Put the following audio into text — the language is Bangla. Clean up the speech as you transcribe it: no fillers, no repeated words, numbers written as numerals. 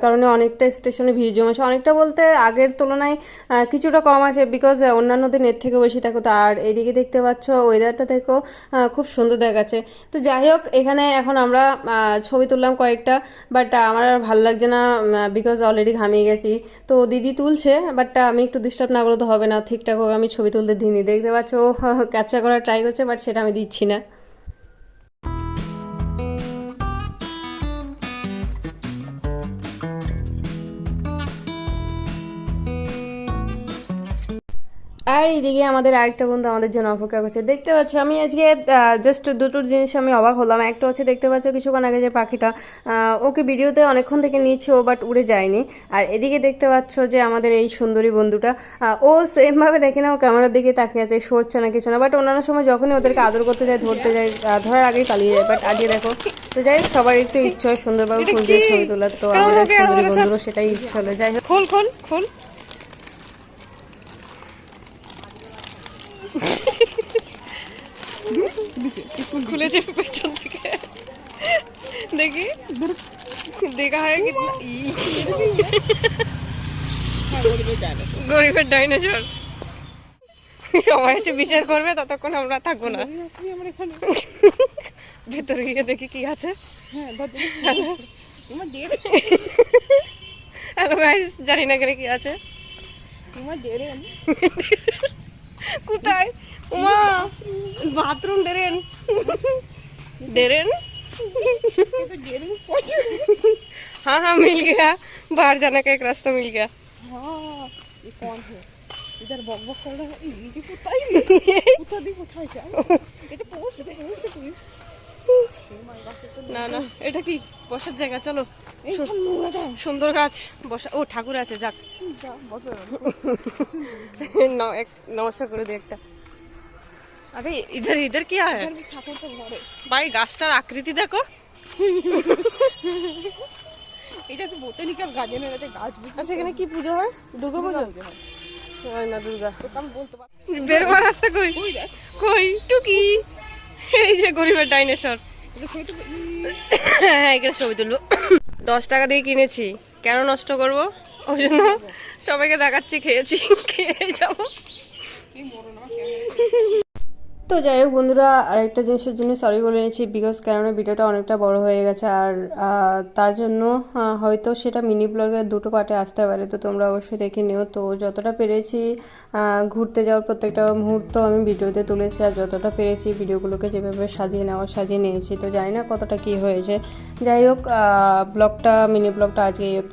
কারণে অনেকটা স্টেশনে ভিড় জমেছে, অনেকটা বলতে আগের তুলনায় কিছুটা কম আছে, বিকজ অন্যান্য দিন এর থেকেও বেশি থাকো। তো আর এদিকে দেখতে পাচ্ছ ওয়েদারটা থেকেও খুব সুন্দর দেখাচ্ছে। তো যাই হোক, এখানে এখন আমরা ছবি তুললাম কয়েকটা, বাট আমার আর ভালো লাগছে না, বিকজ অলরেডি ঘামিয়ে গেছি। তো দিদি তুলছে, বাট আমি একটু ডিস্টার্ব না করলে তো হবে না, ঠিকঠাকভাবে আমি ছবি তুলতে দিইনি। দেখতে পাচ্ছ ক্যাপচার করার ট্রাই করছে, বাট সেটা আমি দিচ্ছি না। আর এইদিকে আমাদের আরেকটা বন্ধু আমাদের জন্য অপেক্ষা করছে। দেখতে পাচ্ছ আমি আজকে জাস্ট দুটো জিনিস আমি অবাক হলাম। একটা হচ্ছে দেখতে পাচ্ছ কিছুক্ষণ আগে যে পাখিটা, ওকে ভিডিওতে অনেকক্ষণ থেকে নিচ্ছে ও, বাট উড়ে যায়নি। আর এদিকে দেখতে পাচ্ছ যে আমাদের এই সুন্দরী বন্ধুটা, ও সেমভাবে দেখে না, ও ক্যামেরার দিকে তাকিয়ে আছে, সরছে না কিছু না। বাট অন্যান্য সময় যখনই ওদেরকে আদর করতে যায়, ধরতে যায়, ধরার আগেই পালিয়ে যায়। বাট আজকে দেখো, তো যাই হোক, সবার একটু ইচ্ছা হয় সুন্দরভাবে ফুল দিয়ে ছবি তোলার, তো আমাদের সুন্দরী বন্ধুরও সেটাই ইচ্ছা হলো। যাই হোক, খোল খোল খোল। খুলেছে পেছন থেকে, দেখি দেখা হয় কি গরিবের ডাইনোসর। সবাই হচ্ছে বিচার করবে, ততক্ষণ আমরা থাকবো না। ভেতরে গিয়ে দেখি কি আছে। হ্যালো গাইস, জানি না এখানে কি আছে। কোথায়? মা, बाथरूम डेरेन डेरेन। हाँ हाँ मिल गया, बाहर जाने का एक रास्ता मिल गया। हाँ, ये कौन है? इधर बक बक कर रहा है। ये कुत्ता ही कुत्ता दी कुत्ता है क्या? ये तो पोस्ट प्लीज। না না, এটা কি বসার জায়গা? চলো, সুন্দর গাছ বসা। ও ঠাকুর আছে, যাক নমস্কার করে দিই একটা। अरे इधर इधर क्या है? ठाकुर तो घर है भाई গাছটার আকৃতি দেখো। এটা তো বোটানিক্যাল গার্ডেনের একটা গাছ। আচ্ছা, এখানে কি পুজো হয়? দুর্গা পুজো হয় না? দুর্গা আমি বলতে পারি। বের হওয়ার রাস্তা কই? কই টুকি? এই যে গরিবের ডাইনোসর। হ্যাঁ, এখানে ছবি তুলবো। 10 টাকা দিয়ে কিনেছি, কেন নষ্ট করব? ওই জন্য সবাইকে দেখাচ্ছি, খেয়েছি, খেয়ে যাবো। তো যাই হোক বন্ধুরা, আরেকটা জিনিসের জন্য সরি বলে নিয়েছি, বিকজ কেননা ভিডিওটা অনেকটা বড় হয়ে গেছে, আর তার জন্য হয়তো সেটা মিনি ব্লগের দুটো পার্টে আসতে পারে। তো তোমরা অবশ্যই দেখে নিও। তো যতটা পেরেছি ঘুরতে যাওয়ার প্রত্যেকটা মুহূর্ত আমি ভিডিওতে তুলেছি, আর যতটা পেরেছি ভিডিওগুলোকে যেভাবে সাজিয়ে নিয়েছি। তো জানি না কতটা কি হয়েছে। যাই হোক, ব্লগটা মিনি ব্লগটা আজকে